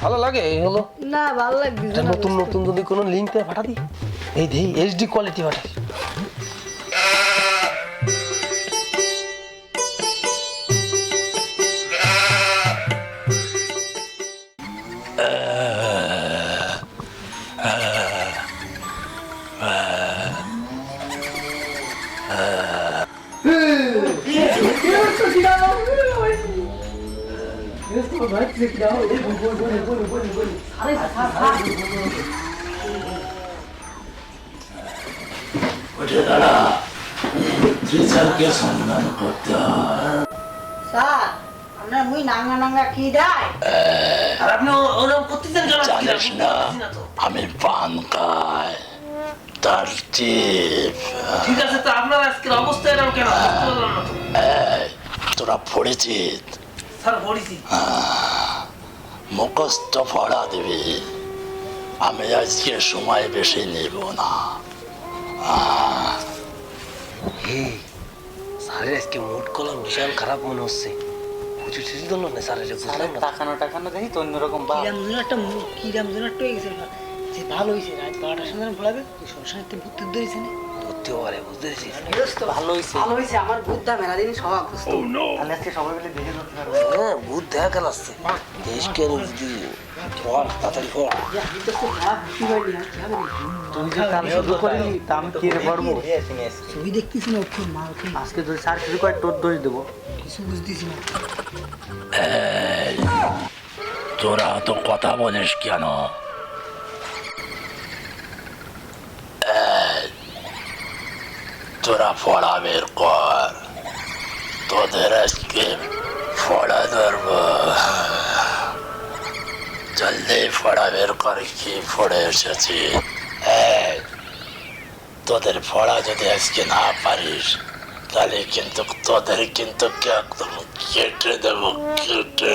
ভালো লাগে এই হলো না ভালো লাগবে এটা নতুন নতুন যদি কোনো লিঙ্ক পেয়ে পাঠা দিই এই দেই এইচডি কোয়ালিটি পাঠাই স্যার আমরা মুই নাঙ্গা নাঙ্গা কি দেয় আর আপনি ওরকম করতেছেন কেন জানিস না আমি পান খাই তার চিপ ঠিক আছে তো আপনার আজকের অবস্থা এরকম কেন বুঝতে পারলাম না তো তোরা পড়েছিস স্যার পড়েছি মুখস্থ পড়া দিবি আমি আজকে সময় বেশি নেব না স্যারের আজকে মুড করলাম ভীষণ খারাপ মনে হচ্ছে কিছু কিছু জন্য না স্যারের বুঝলাম না টাকানো দেখি তো অন্যরকম কিরাম যেন একটা হয়ে গেছে যে ভালো হয়েছে রাত 12টার সময় ভোলাবে তুই শ্মশানে ভূত ধরেছে না ধরতেও পারে বুঝতে পেরেছিস ভালো হয়েছে ভালো হয়েছে আমার বুদ্ধা মেলা দিন সব অসুস্থ তাহলে আজকে সবাই মিলে দেখে ধরতে পারবো হ্যাঁ ভূত দেখা গেল আসছে দেশকে যদি পড় তাড়াতাড়ি পড় আমি তো খুব খারাপ বুঝতে পারিনি আর কি হবে তুই যে কাল শুরু করিনি তা আমি কি রে পারবো ছবি দেখতেছি না ওকে মা ওকে আজকে যদি স্যার শুরু করে তোর দোষ দেবো কিছু বুঝতেছি না তোরা তো কথা বলিস কেন তোরা পড়া বের কর তোদের আজকে পড়া ধরব জলদি পড়া বের কর কি পড়ে এসেছি তোদের পড়া যদি আজকে না পারিস তাহলে কিন্তু তোদের কিন্তু একদম কেটে দেবো কেটে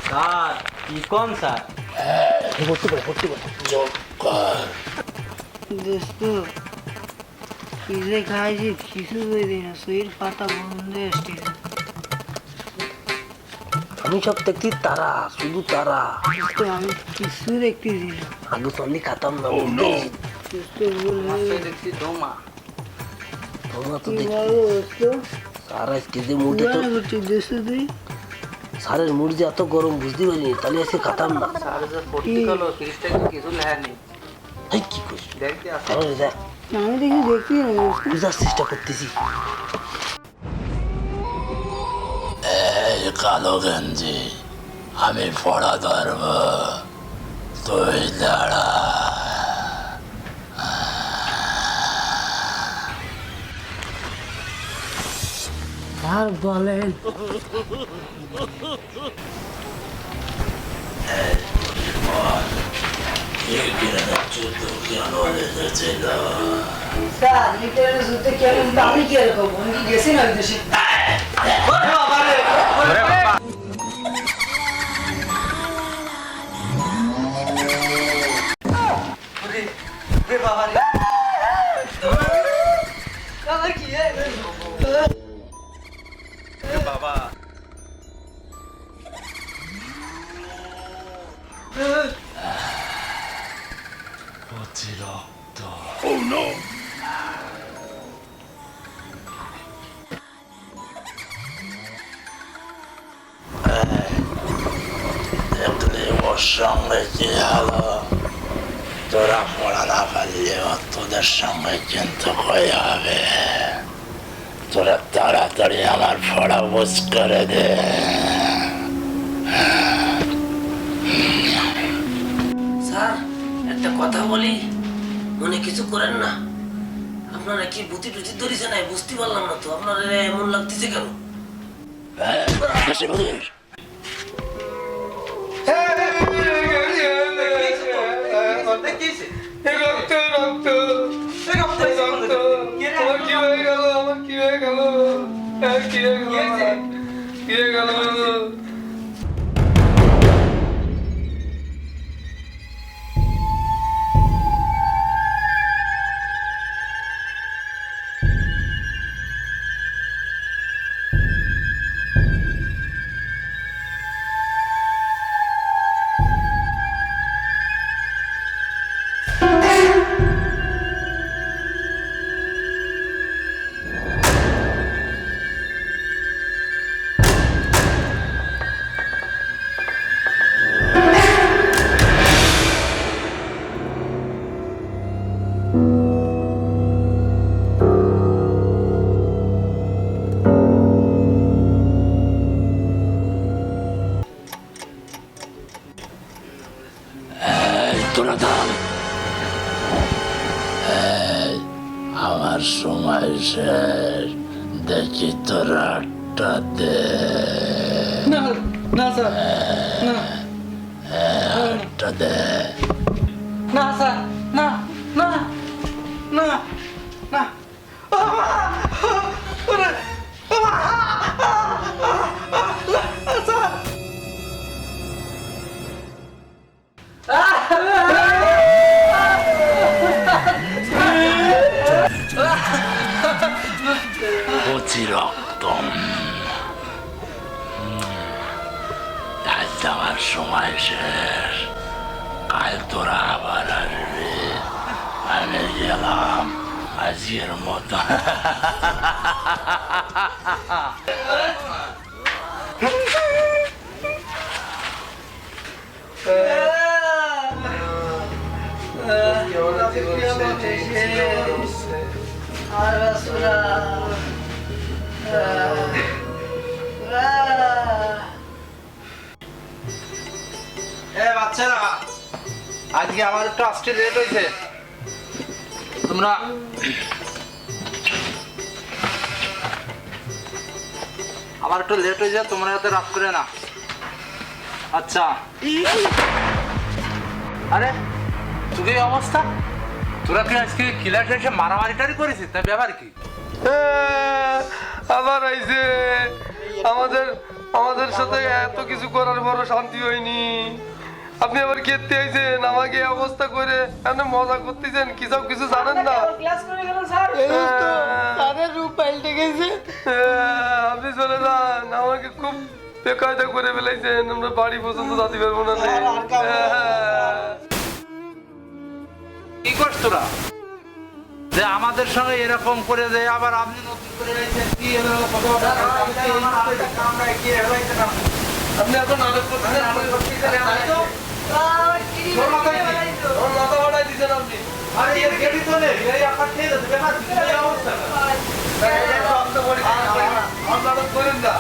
স্যার কি কম স্যার চুপ কর দোস্ত কি যে খাইছি কিছু বুঝি না শরীর পাতা বন্ধ আসতেছে আমি সব দেখছি তারা শুধু তারা তো আমি কিছু দেখতেছি না আলু চালনি খাতাম না দোস্ত বললে দেখছি দোমা তোমরা তো কি দেখি বলো দোস্ত স্যার আজকে যে মুডে তো উড়ানো করছিস দোস্ত তুই স্যারের মুড যে এত গরম বুঝতে পারিনি তাহলে আজকে খাতাম না স্যার যে পড়তে গেলো তিরিশটা কিছু লেখা নেই এই কি করিস দেখতে আসে তাহলে দেখ আমি দেখি দেখছি না দোস্ত বুঝার চেষ্টা করতেছি এই কালো গেঞ্জি আমি পড়া ধরব তুই দাঁড়া আর বলেন যুদ্ধ কেন লেগেছিল স্যার লিটারের যুদ্ধে কেমন আমি কি এরকম আমি কি গেছি না বিদেশে অতিরক্ত দেখলে ওর সঙ্গে কি হলো তোরা পড়া না পারলেও তোদের সঙ্গে কিন্তু হয়ে হবে তোরা তাড়াতাড়ি আমার পড়া বুঝ করে দে স্যার একটা কথা বলি মনে কিছু করেন না আপনারা কি বুদ্ধি টুতি ধরেছে না বুঝতে পারলাম না তো আপনারা এমন লাগতেছে কেন বেশি বুঝিস শেষ দেখি তোর আটটা দে না না স্যার না আটটা দে না স্যার না না না না কচি রক্ত আজ আমার সময় শেষ কাল তোরা আবার আসবে আমি গেলাম আজকের মতো আর বাসুরা বাচ্চারা আজকে আমার একটু আসতে লেট হয়েছে তোমরা আমার একটু লেট হয়ে যায় তোমরা এত রাত করে না আচ্ছা আরে তুই এই অবস্থা তোরা কি আজকে কিলার এসে মারামারিটারি করেছিস তাই ব্যাপার কি আবার আইছে আমাদের আমাদের সাথে এত কিছু করার পর শান্তি হয়নি আপনি আবার খেতে আইছেন আমাকে এই অবস্থা করে আপনি মজা করতেছেন কি সব কিছু জানেন না তাদের রূপ পাল্টে গেছে আপনি চলে যান আমাকে খুব বেকায়দা করে ফেলাইছেন আমরা বাড়ি পর্যন্ত যেতে পারবো না কি করছ তোরা যে আমাদের সঙ্গে এরকম করে যে আবার আপনি নতুন করে এসেছেন কি এরকম কথা আপনি এত নাটক করতেছেন আমি মাথা বাড়াই দিচ্ছেন আপনি আরে এর গেটি তো নেই এই আপনার খেয়ে যাচ্ছে ব্যাপার কি এই অবস্থা নাটক করেন না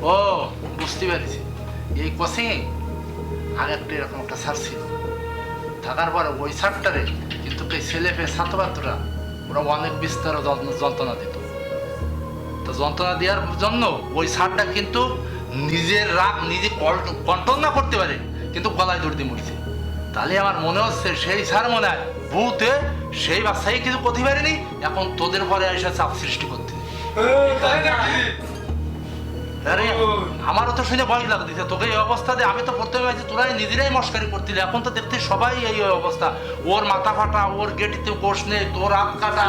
ও বুঝতে পেরেছি এই কোচিংয়ে আগে একটা এরকম একটা স্যার ছিল থাকার পরে ওই স্যারটারে কিন্তু এই ছেলে পেয়ে ছাত্রছাত্রীরা ওরা অনেক বিস্তার যন্ত্রণা দিত তো যন্ত্রণা দেওয়ার জন্য ওই স্যারটা কিন্তু নিজের রাগ নিজে কন্ট্রোল না করতে পারে কিন্তু গলায় দৌড় দিয়ে মরছে তাহলে আমার মনে হচ্ছে সেই স্যার মনে হয় ভূতে সেই বাচ্চাই কিছু করতে পারেনি এখন তোদের পরে এসে চাপ সৃষ্টি করতে আরে আমারও তো শুনে ভয় লাগতেছে তোকে এই অবস্থাতে আমি তো প্রথমে আছি তোরাই নিজেরাই মস্কারি করতিলি এখন তো দেখতে সবাই এই অবস্থা ওর মাথা ফাটা ওর গেটিতে কোষ নেই তোর হাত কাটা